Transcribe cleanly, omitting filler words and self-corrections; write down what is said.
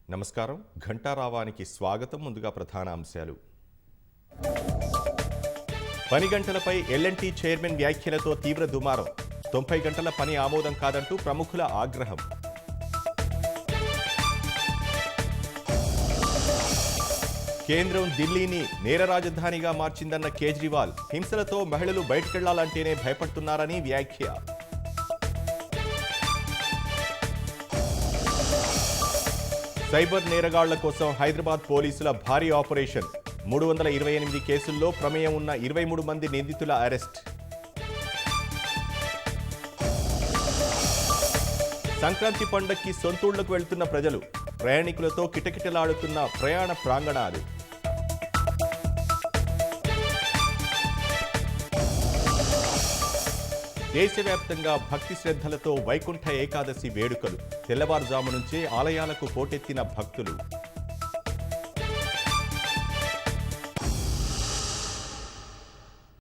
నమస్కారం. ఘంటారావానికి స్వాగతం. ముందుగా ప్రధాన అంశాలు. పని గంటలపై ఎల్ఎన్టీ చైర్మన్ వ్యాఖ్యలతో తీవ్ర దుమారం. 90 గంటల పని ఆమోదం కాదంటూ ప్రముఖుల ఆగ్రహం. కేంద్రం ఢిల్లీని నేర రాజధానిగా మార్చిందన్న కేజ్రీవాల్. హింసలతో మహిళలు బయటకెళ్లాలంటేనే భయపడుతున్నారని వ్యాఖ్య. సైబర్ నేరగాళ్ల కోసం హైదరాబాద్ పోలీసుల భారీ ఆపరేషన్. 328 కేసుల్లో ప్రమేయం ఉన్న 23 మంది నిందితుల అరెస్ట్. సంక్రాంతి పండగకి సొంతూళ్లకు వెళ్తున్న ప్రజలు. ప్రయాణికులతో కిటకిటలాడుతున్న ప్రయాణ ప్రాంగణాలు. దేశవ్యాప్తంగా భక్తి శ్రద్ధలతో వైకుంఠ ఏకాదశి వేడుకలు. తెల్లవారుజాము నుంచే ఆలయాలకు పోటెత్తిన భక్తులు.